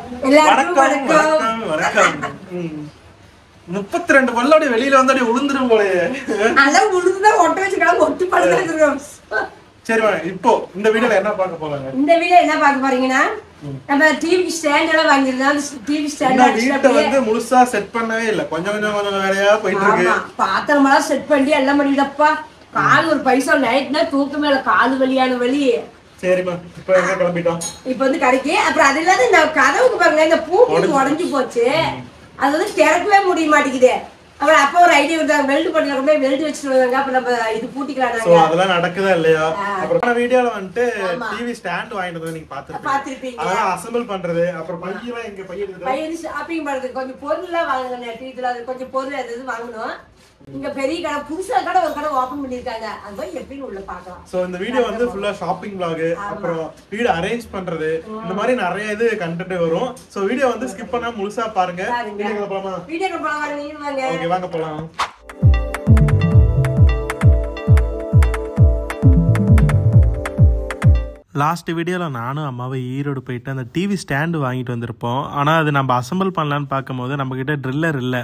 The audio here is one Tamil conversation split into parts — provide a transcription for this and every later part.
வணக்கம் 32 பல்லோட வெளியில வந்தாடி உளுந்துரும் போலயே. அதான் உளுந்துதா ஒட்ட வச்சுக்கலாம் ஒட்டி படுத்துறோம். சரிமா, இப்போ இந்த வீடியோல என்ன பார்க்க போறாங்க? இந்த வீடியோ என்ன பார்க்க போறீங்கன்னா நம்ம டிவி ஸ்டாண்ட் எல்லாம் வாங்கிருந்தோம். டிவி ஸ்டாண்ட் வீட்டை வந்து முழுசா செட் பண்ணவே இல்ல, கொஞ்சம் வேலையா போயிட்டு இருக்கு. பாத்திரமெல்லாம் செட் பண்ணி எல்லாம் பண்ணிட்டப்பா. கால் ஒரு பைசா நைட்னா தூக்கமே இல்ல, கால் வலியான வலி. சரிமா, இப்போ எங்க கிளம்பிட்டோம்? இப்போ வந்து கடைக்கு. அப்புறம் அது இல்லாத இந்த கதவுக்கு பாருங்க, இந்த பூட்டு உடஞ்சு போச்சு. அது வந்து திறக்கவே முடிய மாட்டேங்குது. அப்புறம் அப்போ ஒரு ஐடியா இருந்தாங்க, வெல்ட் பண்ணி வெல்ட் வச்சுட்டு வந்தாங்க. அப்ப நம்ம இது பூட்டிக்கலாம். அதெல்லாம் நடக்குதா இல்லையா? அப்புறம் வீடியோல வந்துட்டு டிவி ஸ்டாண்ட் வாங்கிட்டு நீங்க பாத்துருப்பீங்க. அதெல்லாம் அசெம்பிள் பண்றது, அப்புறம் பையெல்லாம் எங்க பையன் ஷாப்பிங் பண்றது, கொஞ்சம் பொருள் எல்லாம் வாங்கணும். டிவில அது கொஞ்சம் பொருள் எது வாங்கணும். இங்க பெரிய கடை, புதுசா கடை ஒரு கடை ஓபன் பண்ணிருக்காங்க. அது போய் எப்படின்னு உள்ள பார்க்கலாம். சோ இந்த வீடியோ வந்து ஃபுல்லா ஷாப்பிங் vlog, அப்புறம் வீடு அரேஞ்ச் பண்றது, இந்த மாதிரி நிறைய இது கண்டென்ட் வரும். சோ வீடியோ வந்து ஸ்கிப் பண்ணாம முழுசா பாருங்க. வீடியோக்குள்ள போலாமா? வீடியோக்குள்ள போலாம், நீங்க வாங்க. ஓகே, வாங்க போலாம். லாஸ்ட் வீடியோவில் நானும் அம்மாவை ஈரோடு போயிட்டு அந்த டிவி ஸ்டாண்டு வாங்கிட்டு வந்திருப்போம். ஆனால் அது நம்ம அசம்பிள் பண்ணலான்னு பார்க்கும்போது நம்மக்கிட்ட ட்ரில்லர் இல்லை.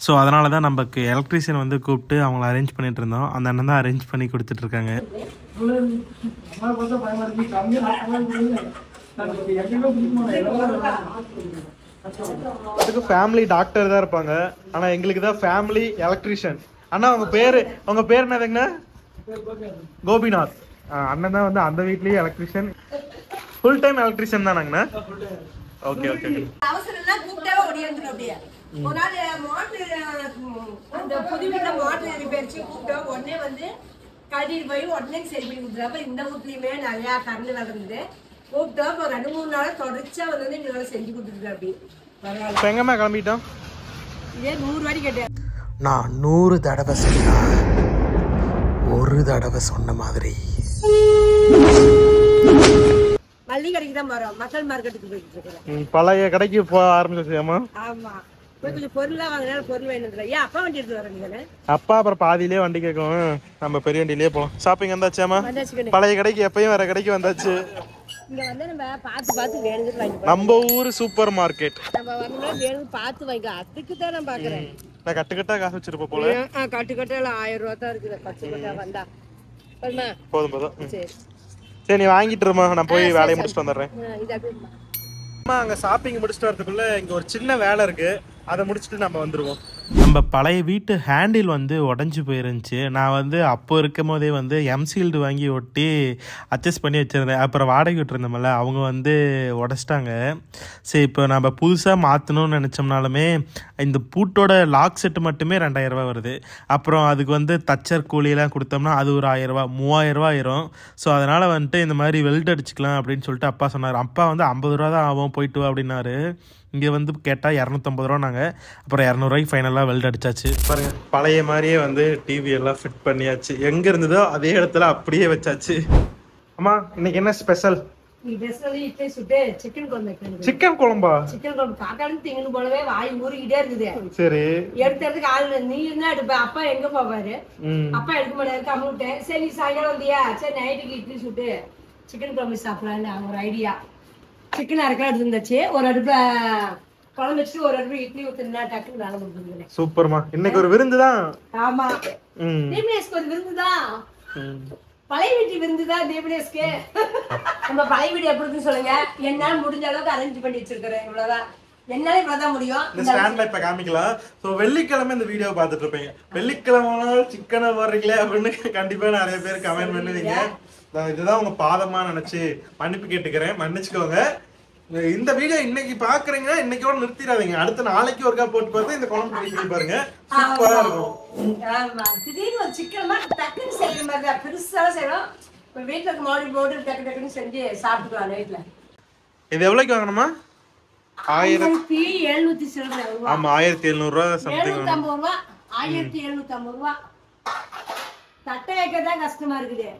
ஸோ அதனால தான் நமக்கு எலக்ட்ரீஷியன் வந்து கூப்பிட்டு அவங்கள அரேஞ்ச் பண்ணிட்டு இருந்தோம். அந்த அண்ணன் தான் அரேஞ்ச் பண்ணி கொடுத்துட்ருக்காங்க. அதுக்கு ஃபேமிலி டாக்டர் தான் இருப்பாங்க, ஆனால் எங்களுக்கு தான் ஃபேமிலி எலக்ட்ரீஷியன். அண்ணா உங்கள் பேர் என்னதுங்கண்ணா? கோபிநாத். அண்ணன் தான் வந்து அந்த வீட்லயே எலக்ட்ரீஷியன், ஃபுல் டைம் எலக்ட்ரீஷியன் தானாங்கண்ணா? Okay okay. அவசரம்னா கூப்பிட்டாவே ஓடியாந்துரும். அப்படியே ஒரு நாள் மோட்டர், அந்த புது வீட்டுல மோட்டர் ரிப்பேர்ச்சி கூப்பிட்டா உடனே வந்து கட்டிட்டு போய் உடனே சரி பண்ணி கொடுத்துருப்ப. இந்த வீட்லயுமே நிறையா கரண்ட் வளர்ந்து கூப்பிட்டா இப்போ 2-3 நாள் தொடர்ச்சியா வந்து எங்களை செஞ்சு கொடுத்துருக்கு. அப்படி பரவாயில்ல. எங்கம்மா கிளம்பிட்டோம்? இதே 100 வாட்டி கேட்டேன் நான். 100 தடவை சொன்னா ஒரு தடவை சொன்ன மாதிரி. மல்லி கடைக்கு தான் வரோம், மக்கள் மார்க்கெட்டுக்கு போயிட்டு இருக்கிறேன். பழைய கடைக்கு போக ஆரம்பிச்சிருச்சியாமா? ஆமா, போய் கொஞ்சம் பொருள்லாம் வாங்கினா பொருள் வேணும்ல. ஏன் அப்பா வண்டி எடுத்து வரீங்க? அப்பா அப்புறம் பாதியிலே வண்டி கேட்கும், நம்ம பெரிய வண்டியிலே போகலாம். ஷாப்பிங் வந்தாச்சாமா? பழைய கடைக்கு எப்பயும் வேற கடைக்கு வந்தாச்சு. இங்க வந்து நம்ம பார்த்து வேணுங்கிறது வாங்கி, நம்ம ஊர் சூப்பர் மார்க்கெட். நம்ம வந்து வேணுங்க பார்த்து வாங்க. அதுக்கு தான் நான் பாக்குறேன். நான் கட்டுக்கட்டா காசு வச்சிருப்ப போல. கட்டுக்கட்டால 1000 ரூபா தான் இருக்குது. 10 கட்டா வந்தா போதும். சரி, நீ வாங்கிட்டு இருமா, நான் போய் வேலையை முடிச்சுட்டு வந்துடுறேன். அங்க ஷாப்பிங் முடிச்சுட்டு வரதுக்குள்ள இங்க ஒரு சின்ன வேலை இருக்கு, அதை முடிச்சுட்டு நம்ம வந்துருவோம். நம்ம பழைய வீட்டு ஹேண்டில் வந்து உடஞ்சி போயிருந்துச்சு. நான் வந்து அப்போ இருக்கும் போதே வந்து எம்சீல்டு வாங்கி ஒட்டி அட்ஜஸ்ட் பண்ணி வச்சுருந்தேன். அப்புறம் வாடகை விட்டுருந்தோம்ல, அவங்க வந்து உடச்சிட்டாங்க. சரி, இப்போ நம்ம புதுசாக மாற்றணும்னு நினச்சோம்னாலுமே இந்த பூட்டோட லாக் செட்டு மட்டுமே 2000 ரூபா வருது. அப்புறம் அதுக்கு வந்து தச்சர் கூலியெல்லாம் கொடுத்தோம்னா அது ஒரு 1000 ரூபா 3000 ரூபா ஆயிரும். ஸோ அதனால் வந்துட்டு இந்த மாதிரி வெல்ட் அடிச்சுக்கலாம் அப்படின்னு சொல்லிட்டு அப்பா சொன்னார். அப்பா வந்து 50 ரூபா தான் ஆகும், போயிட்டு வா அப்படின்னாரு. இங்கே வந்து கேட்டால் 250 ரூபா. நாங்கள் அப்புறம் 200 ரூபாய்க்கு ஃபைனலாக வெல்ட் அடிச்சாச்சு. பாருங்க, பழைய மாதிரியே வந்து டிவி எல்லாம் ஃபிட் பண்ணியாச்சு. எங்கே இருந்ததோ அதே இடத்துல அப்படியே வச்சாச்சு. அம்மா, இன்னைக்கு என்ன ஸ்பெஷல்? சிக்கன் குழம்பா? சிக்கன் குழம்பு காக்காலும் திங்கன்னு போலவே வாய் ஊறிக்கிட்டே இருக்குது. சரி, எடுத்துறதுக்கு ஆளு நீ இருந்தா எடுப்ப. அப்பா எங்க போவாரு? அப்பா எடுக்க மாட்டாரு, அமௌண்ட்டு. சரி, சாயங்காலம் வந்தியா? சரி, நைட்டுக்கு இட்லி சுட்டு சிக்கன் குழம்பு சாப்பிடலான்னு ஒரு ஐடியா. Chicken 1/2 kilo எடுத்துருந்துச்சு. ஒரு அடுப்புல குழம்பு வச்சுட்டு ஒரு அடுப்பு இட்லி ஊத்துனா டக்குன்னு வேலை முடிஞ்சுது. சூப்பர்மா, இன்னைக்கு ஒரு விருந்து தான். ஆமா, தீபனேஷ்க்கு ஒரு விருந்து தான். பழைய வீட்டு விருந்து தான் தீபனேஷ்க்கு. நம்ம பழைய வீடு எப்படி இருக்குன்னு சொல்லுங்க. என்னால முடிஞ்ச அளவுக்கு அரேஞ்ச் பண்ணி வச்சிருக்கிறேன். இவ்வளவுதான், என்னால இவ்வளவுதான் முடியும். இந்த ஸ்டாண்ட்ல இப்ப காமிக்கலாம். சோ வெள்ளிக்கிழமை இந்த வீடியோ பாத்துட்டு இருப்பீங்க. வெள்ளிக்கிழமை சிக்கனை போடுறீங்களே அப்படின்னு கண்டிப்பா நிறைய பேர் கமெண்ட் பண்ணுவீங்க. இதுதான் உங்க பாதமா நினைச்சு மன்னிப்பு கேட்டுக்கிறேன், மன்னிச்சுக்கோங்க. இந்த வீடியோ இன்னைக்கு பாக்குறீங்கன்னா இன்னைக்கோட நிறுத்திடாதீங்க. அடுத்த நாளைக்கு ஒருக்கா போட்டு பார்த்து இந்த குழம்பு பண்ணி பாருங்க, சூப்பரா இருக்கும். திடீர்னு ஒரு சிக்கன் டக்குன்னு செய்யற மாதிரி தான், பெருசா செய்யணும். இப்ப வீட்டுல இருக்க மாடி போட்டு டக்குன்னு செஞ்சு சாப்பிட்டுக்கலாம் நைட்ல. இது எவ்வளவுக்கு வாங்கணுமா? 1700 சில்லறை. ஆமா, 1700 ரூபா சம்திங். 750 ரூபா, 1750 ரூபா. தட்டை வைக்கதான் கஷ்டமா இருக்குது.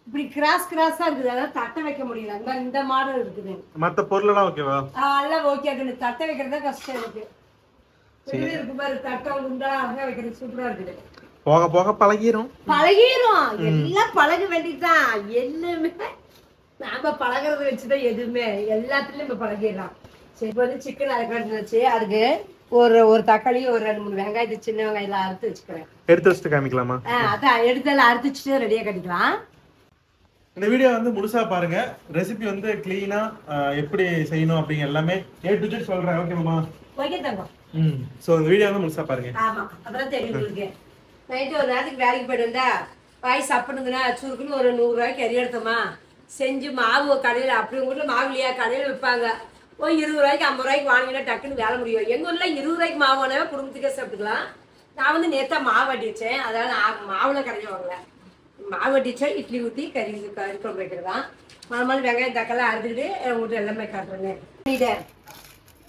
இப்படி கிராஸா இருக்குது, அதாவது தட்டை வைக்க முடியல. இந்த மாடல் இருக்குது. மத்த பொருள் எல்லாம் ஓகேவா? எல்லாம் ஓகே. தட்டை வைக்கிறதா கஷ்டம் இருக்கு. இருக்கு பாரு, தட்டை குண்டா வைக்கிறது சூப்பரா இருக்குது. போக போக பழகிரும். எல்லாம் பழக வேண்டியதுதான். எல்லாமே நாம பழகிறத வச்சுதான் எதுவுமே எல்லாத்துலயும் இப்ப பழகிடலாம். சரி இப்போ வந்து சிக்கன் அரைக்கிறது வச்சு அதுக்கு ஒரு தக்காளி ஒரு 2-3 வெங்காயத்தை சின்ன வெங்காயம் அறுத்து வச்சுக்கிறேன். எடுத்து வச்சுட்டு காமிக்கலாமா? அதான் எடுத்தெல்லாம் அறுத்து வச்சுட்டு ரெடியா கட்டிக்கலாம். இந்த வீடியோ வந்து முழுசா பாருங்க. ரெசிபி வந்து கிளீனா எப்படி செய்யணும் அப்படிங்க எல்லாமே A to Z சொல்றேன். ஓகேமா? ஓகே தங்கம். சோ இந்த வீடியோ வந்து முழுசா பாருங்க. ஆமா அப்புறம் தெரியும் உங்களுக்கு. நைட்டு ஒரு நேரத்துக்கு வேலைக்கு போயிட்டு வந்தா வாய் சாப்பிடுதுன்னா சுருக்குன்னு ஒரு 100 ரூபாய்க்கு கறி எடுத்தோமா செஞ்சு மாவு கடையில் அப்படி உங்க ஊர்ல மாவு இல்லையா கடையில் விற்பாங்க. ஒரு 20 ரூபாய்க்கு 50 ரூபாய்க்கு வாங்கினா டக்குன்னு வேலை முடியும். எங்க ஊர்ல 20 ரூபாய்க்கு மாவு வாங்கினா குடும்பத்துக்கே சாப்பிட்டுக்கலாம். நான் வந்து நேத்தா மாவு வட்டி வச்சேன். அதாவது மாவுல கரைஞ்சி வாங்கல. மாவு வட்டி வச்சா இட்லி ஊற்றி கறி குழம்பு வைக்கிறதா. மறுநாள் வெங்காயம் தக்காளி அறுத்துக்கிட்டு உங்கள்கிட்ட எல்லாமே காட்டுறேன்.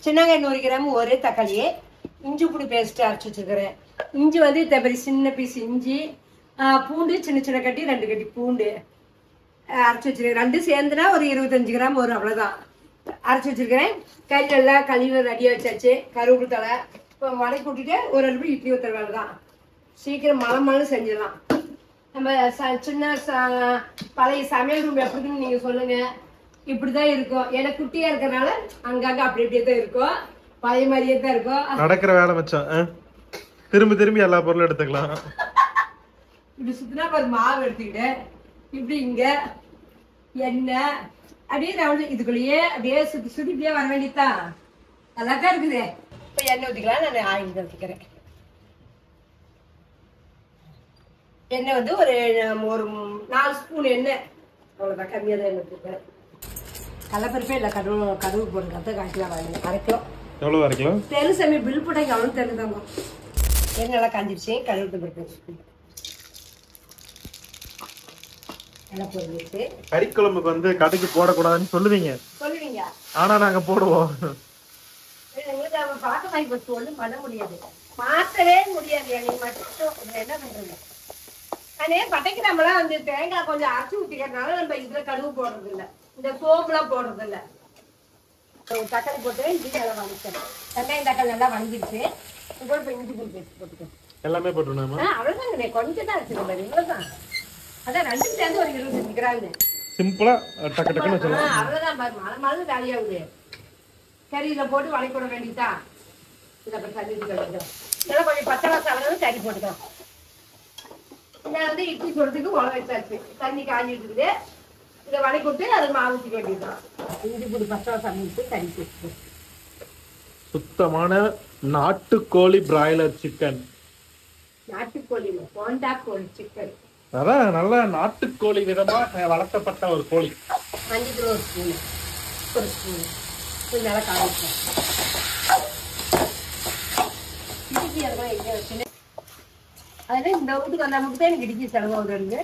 சின்ன வெங்காயம் 100 கிராம் ஒரு தக்காளி இஞ்சி பூண்டு பேஸ்ட் அரைச்சி வச்சுருக்கிறேன். இஞ்சி வந்து பெரிய சின்ன பீஸ் இஞ்சி பூண்டு சின்ன சின்ன கட்டி 2 கட்டி பூண்டு அரைச்சி வச்சிருக்கேன். 2 சேர்ந்துனா ஒரு 25 கிராம் வரும். அவ்வளோதான் அரைச்சி வச்சிருக்கிறேன். கறி நல்லா கழுவி ரெடியாக வச்சாச்சு. கருவேப்பிலை தலை இப்போ வடை கூட்டிட்டு ஒரு அடுப்பு இட்லி ஊற்றுற வேலை தான். சீக்கிரம் மழை செஞ்சிடலாம். நம்ம சின்ன பழைய சமையல் ரூம் எப்படின்னு நீங்கள் சொல்லுங்கள். இப்படி தான் இருக்கும். ஏன்னா குட்டியாக இருக்கிறனால அங்கங்கே அப்படி இப்படியே தான் இருக்கும். பழைய மாதிரியே தான் இருக்கும். நடக்கிற வேலை மச்சான். திரும்பி எல்லா பொருளும் எடுத்துக்கலாம். இப்படி சுத்தினா ஒரு மாவு எடுத்துக்கிட்டு இப்படி இங்க எண்ணெய் அப்படியே ரவுண்ட் இதுக்குள்ளேயே அப்படியே சுத்தி இப்படியே வர வேண்டியதான். நல்லாதான் இருக்குது. இப்போ எண்ணெய் ஊற்றிக்கலாம். நான் ஆயில் ஊற்றிக்கிறேன். எண்ணெய் வந்து ஒரு 4 ஸ்பூன் எண்ணெய். அவ்வளோதான் கம்மியாக தான் எண்ணெய் ஊற்றிக்கிறேன். கடலப்பருப்பே இல்லை கடுகு போடுங்க. அப்போ காய்ச்சலாம் வாங்க அரைக்கும். எவ்வளோ அரைக்கலாம்? தெருசாமி பில் போட்டாங்க எவ்வளோ தெரிஞ்சுதாங்க. எண்ணெய் நல்லா காஞ்சிருச்சு. கடுகு பருப்பு கறி குழம்புக்கு வந்து கடுகு போடக்கூடாதுன்னு சொல்லுவீங்க. ஆனா நாங்க போடுவோம். பாக்க வாங்கி பத்து ஒண்ணும் பண்ண முடியாது. மாற்றவே முடியாது. எனக்கு மட்டும் என்ன பண்றது? அதே பட்டைக்கு நம்மளாம் வந்து தேங்காய் கொஞ்சம் அரைச்சி ஊற்றிக்கிறதுனால நம்ம இதுல கடுகு போடுறது இல்லை. இந்த சோம்புலாம் போடுறது இல்லை. தக்காளி போட்டு இஞ்சி நல்லா வதக்கிட்டேன். வெங்காயம் தக்காளி நல்லா வதங்கிடுச்சு. இப்போ இஞ்சி பூண்டு பேஸ்ட் போட்டுக்கோ. எல்லாமே போட்டுருணும். அவ்வளவுதாங்க. கொஞ்சம் தான் வச்சுக்கோங்க. இவ்வளவுதான். அதான் 2 சேர்ந்து ஒரு 25 கிராம். சிம்பிளா டக்கு டக்குன்னு வச்சலாம். அவ்வளவுதான் பாரு. மழை வேலையாகுது. கறியில போட்டு வளை போட வேண்டியதா. இதை அப்புறம் தண்ணி கழிக்கிறோம். இதெல்லாம் கொஞ்சம் பச்சை வாசம் கறி போட்டுக்கலாம். நான் வந்து இட்லி சொல்றதுக்கு உழ வச்சாச்சு. தண்ணி காஞ்சிட்டு இருக்குது. இதை வளை போட்டு அதை மாவு ஊற்றிக்க வேண்டியதுதான். இஞ்சி பூண்டு பச்சை வாசம் விட்டு கறி போட்டு சுத்தமான நாட்டுக்கோழி பிராய்லர் சிக்கன். நாட்டுக்கோழி போண்டா கோழி சிக்கன். அதான் நல்ல நாட்டுக்கோழி விதமா வளர்க்கப்பட்ட ஒரு கோழி. மஞ்சள் ஒரு ஸ்பூன் கொஞ்சம் நல்லா காமிச்சேன். அதனால இந்த வீட்டுக்கு வந்தா மட்டும் தான் எனக்கு இடிக்கி செலவு வருது.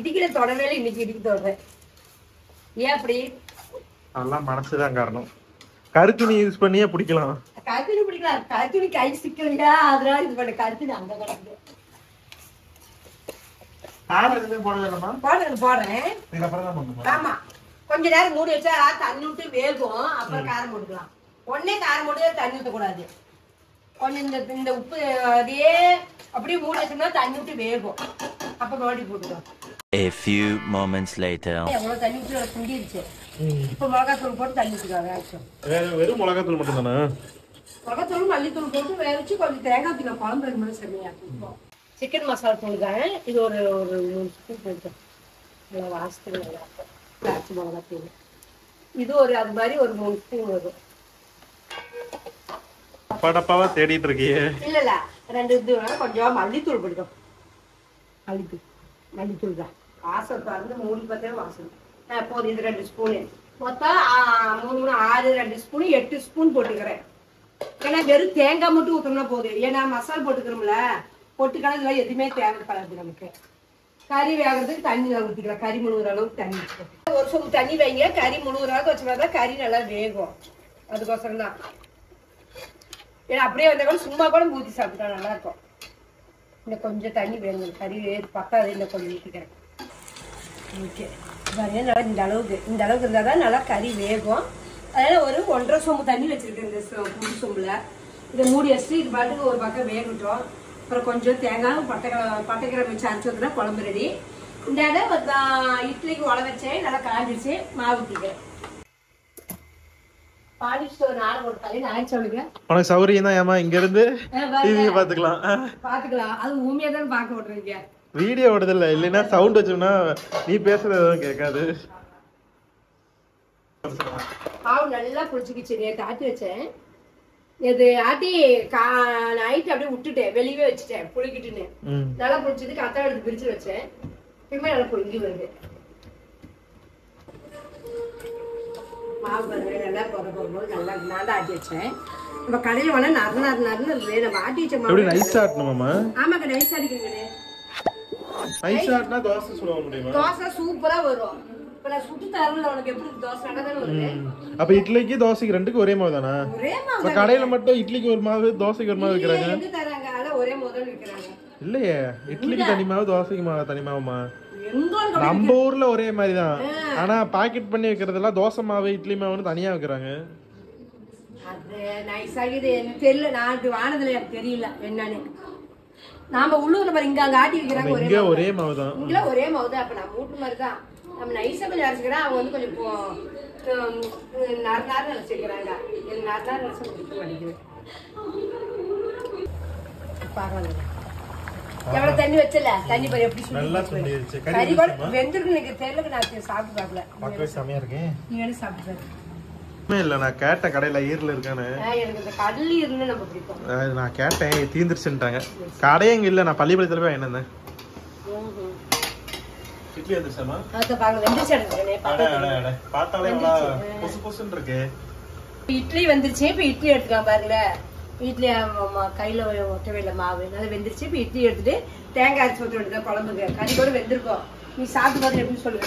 இடிக்கிற தொடவே இன்னைக்கு இடிக்கி தொடறேன். ஏன் அப்படி? அதெல்லாம் மனசுதான் காரணம். கருத்துணி யூஸ் பண்ணியே பிடிக்கலாம். கருத்துணி பிடிக்கலாம். கருத்துணி கை சிக்கலையா அதனால இது பண்ண கருத்துணி அங்க கிடக்குது. போடுறேன். ஆமா கொஞ்ச நேரம் மூடி வச்சா தண்ணி விட்டு வேகும். அப்புறம் காரம் போட்டுக்கலாம். உடனே காரம் போட்டு தண்ணி ஊற்றக்கூடாது. கொஞ்சம் இந்த உப்பு அதே அப்படியே மூடி வச்சோம்னா தண்ணி விட்டு வேகும். அப்ப மறுபடியும் போட்டுக்கலாம். A few moments later. எவ்வளவு தண்ணி விட்டு குண்டிருச்சு. இப்ப மிளகாத்தூள் போட்டு தண்ணி ஊற்றிக்கலாம். வெறும் மிளகாத்தூள் மட்டும் தானே? மிளகாத்தூள் மல்லித்தூள் போட்டு வேக வச்சு கொஞ்சம் தேங்காய் தூள் குழம்பு மாதிரி செம்மையா இருக்கும். சிக்கன் மசாலா தூள் தான். இது ஒரு 3 ஸ்பூன் போட்டோம். நல்லா வாசத்துக்கு நல்லா இருக்கும். காய்ச்சி மிளகாத்தூள் இது ஒரு அது மாதிரி ஒரு 3 ஸ்பூன் வரும். படப்பாவா தேடிட்டு இருக்கியே? இல்ல 2 இது கொஞ்சம் மல்லித்தூள் போட்டுக்கோ. மல்லித்தூள் தான் வாசம் வந்து 3 பத்தே வாசம். போதும். இது 2 ஸ்பூனு மொத்தம் 3 6 2 ஸ்பூனு 8 ஸ்பூன் போட்டுக்கிறேன். ஏன்னா வெறும் தேங்காய் மட்டும் ஊற்றணும்னா போதும். ஏன்னா மசாலா போட்டுக்கிறோம்ல பொட்டுக்கடலை எதுவுமே தேவைப்படாது நமக்கு. கறி வேகிறதுக்கு தண்ணி ஊற்றிக்கலாம். கறி முழுகிற அளவுக்கு தண்ணி வச்சுக்கோங்க. ஒரு சொம்பு தண்ணி வைங்க. கறி முழுகிற அளவுக்கு வச்சோம்னா கறி நல்லா வேகும். அதுக்கோசரம் தான். ஏன்னா அப்படியே வந்த கூட சும்மா கூட ஊற்றி சாப்பிட்டா நல்லா இருக்கும். இன்னும் கொஞ்சம் தண்ணி வேணும். கறி பக்காது. இன்னும் கொஞ்சம் ஊற்றிக்கிறேன். ஓகே நல்லா இந்த அளவுக்கு இருந்தால் தான் நல்லா கறி வேகும். அதனால ஒரு 1.5 சொம்பு தண்ணி வச்சிருக்கேன். இந்த புது சொம்புல இதை மூடி வச்சுட்டு இது பாட்டுக்கு ஒரு பக்கம் வேகட்டும். அப்புறம் கொஞ்சம் தேங்காய் பட்டைக்கிழமை வச்சு அரைச்சி ஊற்றினா குழம்பு ரெடி. இந்த இட்லிக்கு உழ வச்சேன். நல்லா காஞ்சிடுச்சு. மாவு ஊற்றிக்கிறேன். உனக்கு சௌரியம் தான் ஏமா இங்க இருந்து டிவி பாத்துக்கலாம். அது உண்மையா தான் பார்க்க விட்டுருக்கீங்க. வீடியோ ஓடுதில்ல, இல்லைன்னா சவுண்ட் வச்சோம்னா நீ பேசுறது எதுவும் கேட்காது. பாவு நல்லா புளிச்சுக்கிச்சு. நேற்று ஆட்டி வச்சேன். இது ஆட்டி நைட் அப்படியே விட்டுட்டேன், வெளியவே வச்சுட்டேன் புளிக்கிட்டுன்னு. நல்லா புளிச்சது கத்தா எடுத்து பிரிச்சு வச்சேன். இப்பயுமே நல்லா புளிங்கி வருது. மாவு பாருங்க நல்லா போகும்போது நல்லா நான் தான் ஆட்டி வச்சேன். நம்ம கடையில் வேணா நறுன்னு இல்லை, நம்ம ஆட்டி வச்ச மாவு நைஸ் ஆட்டணுமாமா? ஆமாக்கா நைஸ் ஆட்டிக்கங்க. நைஸ் ஆட்டினா தோசை சுட முடியுமா? தோசை சூப்பரா வரும். இப்ப நான் சுட்டு தரல உனக்கு எப்படி தோசை நடந்தானே வருது. அப்ப இட்லிக்கு தோசைக்கு ரெண்டுக்கு ஒரே மாவு தானா? ஒரே மாவு. இப்ப கடையில மட்டும் இட்லிக்கு ஒரு மாவு தோசைக்கு ஒரு மாவு விக்கிறாங்க. எங்க தராங்க? அத ஒரே மாவு விக்கிறாங்க. இல்லையே, இட்லிக்கு தனி மாவு தோசைக்கு மாவு தனி மாவுமா? எங்க நம்ம ஊர்ல ஒரே மாதிரி தான். ஆனா பாக்கெட் பண்ணி வைக்கிறதெல்லாம் தோசை மாவு இட்லி மாவுன்னு தனியா வைக்கிறாங்க. அது நைஸா இது எனக்கு தெரியல. நான் இப்படி வானதுல எனக்கு தெரியல என்னன்னு. நாம உள்ளூர்ல பாரு இங்க அங்க ஆட்டி வைக்கிறாங்க இங்க ஒரே மாவு தான். இங்க ஒரே மாவு தான். அப்ப நம்ம மூட்டு மாதிரி தான். நம்ம நைஸா கொஞ்சம் அரைச்சிக்கிறோம். அவங்க வந்து கொஞ்சம் நறு அரைச்சிக்கிறாங்க. எனக்கு நறு அரைச்சா பிடிக்க மாட்டேங்குது. பாக்கலாம் எவ்வளவு தண்ணி வச்சல தண்ணி பாரு எப்படி சுண்டிருச்சு. கறி கூட வெந்திருக்கு. எனக்கு தெரியல, நான் சாப்பிட்டு பார்க்கல. பார்க்கவே செமையா இருக்கு. நீ வேணா சாப்பிட்டு பாரு. இல்ல நான் கேட்டேன் கடையில ஈரல் இருக்கானு. எனக்கு இந்த கடல் ஈரல் நம்ம பிடிக்கும். நான் கேட்டேன் தீந்துருச்சுட்டாங்க. கடையே இங்க இல்ல. நான் பள்ளிப்பாளையத்துல போய் என்னந்தேன். இட்லி வந்துருச்சாமா? அத பாருங்க வெந்துச்சு. பார்த்தாலே பொசு பொசுன்னு இருக்கு. இட்லி வந்துருச்சு. இப்ப இட்லி எடுத்துக்கலாம் பாருங்க. இட்லி கையில ஒட்டவே இல்லை மாவு நல்லா வெந்துருச்சு. இப்ப இட்லி எடுத்துட்டு தேங்காய் அரைச்சி ஊற்ற வேண்டியதான் குழம்புக்கு. கறி கூட வெந்திருக்கும். நீ சாப்பிட்டு பார்த்து எப்படின்னு சொல்லுங்க.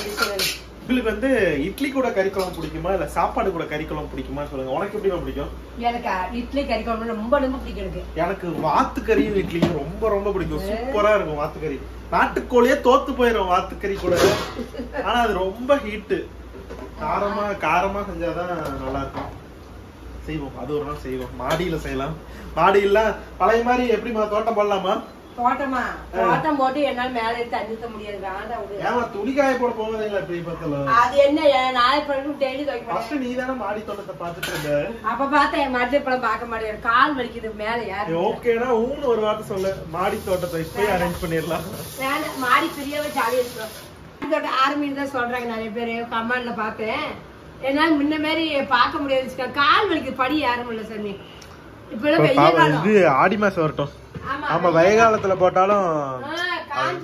உங்களுக்கு வந்து இட்லி கூட கறி குழம்பு பிடிக்குமா இல்ல சாப்பாடு கூட கறி குழம்பு பிடிக்குமா சொல்லுங்க. உனக்கு எப்படி பிடிக்கும்? எனக்கு இட்லி கறி குழம்பு ரொம்ப ரொம்ப பிடிக்கும். எனக்கு வாத்துக்கறியும் இட்லியும் ரொம்ப ரொம்ப பிடிக்கும். சூப்பரா இருக்கும் வாத்துக்கறி. நாட்டுக்கோழியே தோத்து போயிடும் வாத்துக்கறி கூட. ஆனா அது ரொம்ப ஹீட்டு. காரமா செஞ்சாதான் நல்லா இருக்கும். செய்வோம், அது ஒரு நாள் செய்வோம். மாடியில செய்யலாம். மாடியில பழைய மாதிரி எப்படிமா தோட்டம் போடலாமா? தோட்டம் போட்டு என்னால மேல எடுத்து அஞ்சுத்த முடியாது. ஏமா துணிக்காய போட போவதில்லை இப்படி பார்த்தாலும். அது என்ன நாளைக்கு டெய்லி துவைக்க. நீ தானே மாடி தோட்டத்தை பாத்துட்டு இருந்த. அப்ப பார்த்தேன் மாடி பழம் பார்க்க மாட்டேன். கால் வலிக்குது மேல. யாரு ஓகேனா ஊன்னு ஒரு வார்த்தை சொல்லு. மாடி தோட்டத்தை இப்பயே அரேஞ்ச் பண்ணிடலாம். மாடி பெரியவே ஜாலியா இருக்கும். ஆர்மின்னு தான் சொல்றாங்க நிறைய பேரு. கமாண்ட்ல பார்த்தேன். என்னால முன்ன மாதிரி பார்க்க முடியாது. கால் வலிக்குது. படி யாரும் இல்ல சாமி. இது ஆடி மாசம் வரட்டும். ஆமா வெய காலத்துல போட்டாலும்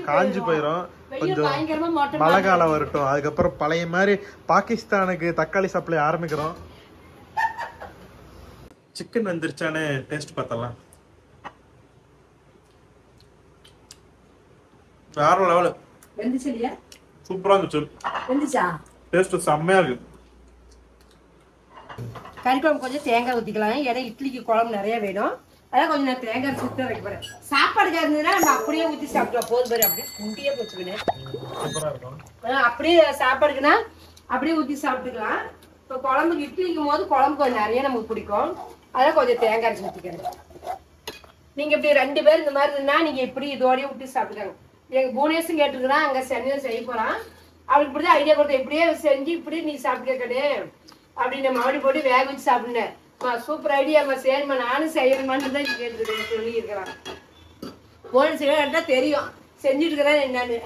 காஞ்சு போயிரும். கொஞ்சம் மழை காலம் வரட்டும். அதுக்கப்புறம் பழைய மாதிரி பாகிஸ்தானுக்கு தக்காளி சப்ளை ஆரம்பிக்கிறோம். சிக்கன் வந்துருச்சானே டேஸ்ட் பார்த்தலாம். வேற லெவல். வெந்துச்சலியா? சூப்பரா இருந்துச்சு. வெந்துச்சா? டேஸ்ட் செம்மையா இருக்கு. கறி குழம்பு கொஞ்சம் தேங்காய் ஊற்றிக்கலாம். ஏன்னா இட்லிக்கு குழம்பு நிறைய வேணும். அதான் கொஞ்சம் நான் தேங்காய் சுத்த வைக்க போறேன். சாப்பாடுக்கா இருந்ததுன்னா நம்ம அப்படியே ஊற்றி சாப்பிட்டோம். போதும் பாரு. அப்படியே குண்டியே போச்சுக்கினேன். அப்படியே சாப்பாடுக்குன்னா அப்படியே ஊற்றி சாப்பிட்டுக்கலாம். இப்போ குழம்புக்கு இட்லிக்கும் போது குழம்பு கொஞ்சம் நிறைய நமக்கு பிடிக்கும். அதான் கொஞ்சம் தேங்காய் அரைச்சி ஊற்றிக்கிறேன். நீங்க இப்படி 2 பேர் இந்த மாதிரி இருந்தா நீங்க இப்படி இதோடய ஊற்றி சாப்பிட்டுக்காங்க. எங்க புவனேஷும் கேட்டுருக்குறான். அங்க சென்னையில் செய்ய போறான். அவளுக்கு இப்படிதான் ஐடியா கொடுத்தேன். இப்படியே செஞ்சு இப்படி நீ சாப்பிட்டுக்கடே அப்படின்னு மாடி போட்டு வேக வச்சு சாப்பிடுனேன். சூப்பர் ஐடியாமா. சரிம்மா நானும் செய்யணுமான்னு தான் கேட்டுருக்கேன். சொல்லி இருக்கிறான். போன செய்ய தெரியும் செஞ்சுட்டு இருக்கிறேன் என்னன்னு.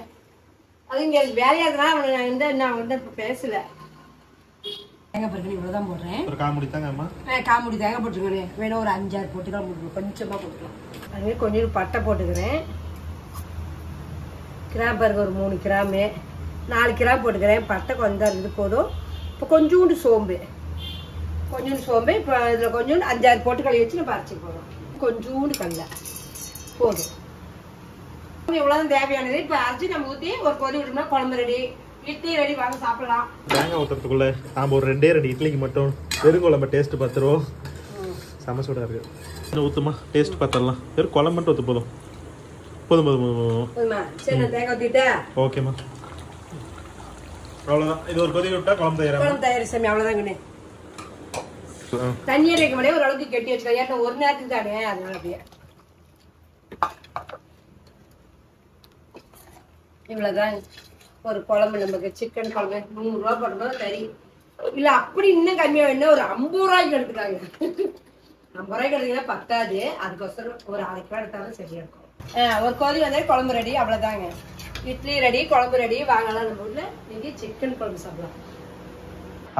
அது இங்க வேலையா இருக்கிறா. நான் வந்து இப்ப பேசல. தேங்காய் பருப்பு இவ்வளவுதான் போடுறேன். காமுடி தாங்கம்மா. காமுடி தேங்காய் போட்டுக்கிறேன். வேணும் ஒரு 5-6 போட்டுக்கலாம். போட்டுக்கலாம் கொஞ்சமா போட்டுக்கலாம். அதுவே கொஞ்சம் பட்டை போட்டுக்கிறேன். கிராம் பாருங்க ஒரு 3 கிராமு 4 கிராம் போட்டுக்கிறேன். பட்டை கொஞ்சம் தான் இருக்குது போதும். இப்போ கொஞ்சோண்டு சோம்பு இப்போ இதில் கொஞ்சோண்டு 5-6 போட்டுக்கலை வச்சு நம்ம அரைச்சி போடுறோம். கொஞ்சோண்டு கடலை போதும். இவ்வளோதான் தேவையானது. இப்போ அரைச்சி நம்ம ஊற்றி ஒரு கொதி விட்டோம்னா குழம்பு ரெடி. இட்லி ரெடி. வாங்க சாப்பிடலாம். தேங்காய் ஊற்றுறதுக்குள்ள நாம் ஒரு 2 இட்லிக்கு மட்டும் வெறும் குழம்பு டேஸ்ட் பார்த்துருவோம். சமசூடாக இருக்கு. இன்னும் ஊற்றுமா டேஸ்ட் பார்த்துடலாம். வெறும் குழம்பு மட்டும் ஊற்று போதும். போதுமா? சரி நான் தேங்காய் ஊற்றிட்டேன். ஓகேம்மா. அவ்வளவுதான். இது ஒரு கொதி விட்டா குழம்பு தயார் சாமி. அவ்வளவுதாங்கண்ணே. தண்ணியே வைக்க முடியாது. ஓரளவுக்கு கெட்டி வச்சுக்கலாம். ஏன்னா ஒரு நேரத்துக்கு தானே. அதனால அப்படியே இவ்வளவுதான் ஒரு குழம்பு. நமக்கு சிக்கன் குழம்பு 100 ரூபா போடும்போது கறி இல்ல அப்படி இன்னும் கம்மியா வேணும், ஒரு 50 ரூபாய்க்கு எடுத்துக்காங்க. 50 ரூபாய்க்கு எடுத்தீங்கன்னா பத்தாது, அதுக்கோசரம் ஒரு 1/2 கிலோ எடுத்தாலும் சரியா இருக்கும். ஒரு கோழி வந்து குழம்பு ரெடி, அவ்வளவுதாங்க. இட்லி ரெடி, குழம்பு ரெடி. வாங்கலாம் நம்ம ஊர்ல நீங்க சிக்கன் குழம்பு சாப்பிடலாம்.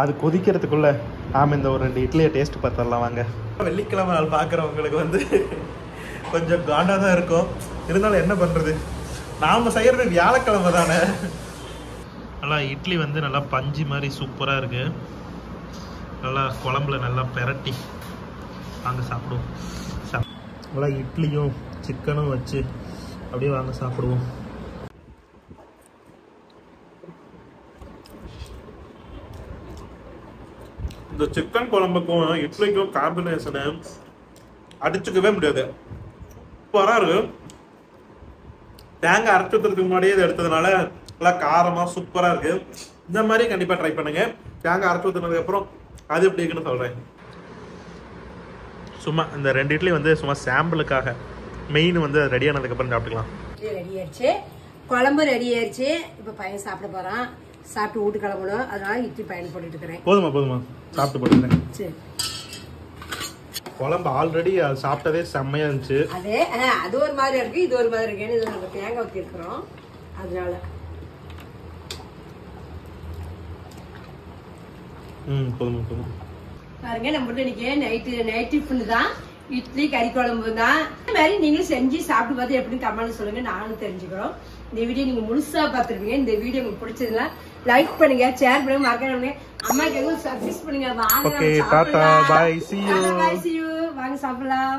அது கொதிக்கிறதுக்குள்ள நாம இந்த ஒரு 2 இட்லியை டேஸ்ட் பார்த்துடலாம் வாங்க. வெள்ளிக்கிழமை நாள் பார்க்குறவங்களுக்கு வந்து கொஞ்சம் காண்டாக தான் இருக்கும். இருந்தாலும் என்ன பண்ணுறது, நாம் செய்கிறது வியாழக்கிழமை தானே. நல்லா இட்லி வந்து நல்லா பஞ்சு மாதிரி சூப்பராக இருக்குது. நல்லா குழம்புல நல்லா பெரட்டி வாங்க சாப்பிடுவோம். நல்லா இட்லியும் சிக்கனும் வச்சு அப்படியே வாங்க சாப்பிடுவோம். இந்த சிக்கன் குழம்புக்கும் இட்லிக்கும் காம்பினேஷனை அடிச்சுக்கவே முடியாது. சூப்பராக இருக்கு. தேங்காய் அரைச்சி ஊற்றுறதுக்கு முன்னாடியே இதை எடுத்ததுனால நல்லா காரமாக சூப்பராக இருக்கு. இந்த மாதிரி கண்டிப்பாக ட்ரை பண்ணுங்க. தேங்காய் அரைச்சி ஊற்றுனதுக்கப்புறம் அது எப்படி இருக்குன்னு சொல்கிறேன். சும்மா இந்த 2 இட்லி வந்து சும்மா சாம்பிளுக்காக, மெயின் வந்து ரெடி ஆனதுக்கப்புறம் சாப்பிட்டுக்கலாம். ரெடி ஆயிடுச்சு, குழம்பு ரெடி ஆயிடுச்சு. இப்போ பையன் சாப்பிட போகிறான். சாப்பிட்டு வீட்டு கிளம்பணும், அதனால இட்லி பையன் போட்டுட்டு இருக்கிறேன். போதுமா சாப்பிட்டு போட்டுருந்தேன். சரி, குழம்பு ஆல்ரெடி சாப்பிட்டதே செம்மையா இருந்துச்சு. அது ஒரு மாதிரி இருக்கு, இது ஒரு மாதிரி இருக்கு. இது நம்ம தேங்காய் ஊற்றி இருக்கிறோம், அதனால போதும் பாருங்க. நம்ம இன்னைக்கு நைட் டிஃபன் தான், இட்லி கறி குழம்பு தான். இந்த மாதிரி நீங்களும் செஞ்சு சாப்பிட்டு பார்த்து எப்படின்னு கமெண்ட் சொல்லுங்க, நானும் தெரிஞ்சுக்கிறோம். இந்த வீடியோ நீங்க முழுசா பார்த்துருப்பீங்க. இந்த வீடியோ உங்களுக்கு பிடிச்சதுன்னா லைக் பண்ணுங்க, ஷேர் பண்ணுங்க, மறக்காம அம்மாக்கு சப்ஸ்கிரைப் பண்ணுங்க. வாங்க okay, tata, bye, see you. வாங்க சாப்பிடலாம்.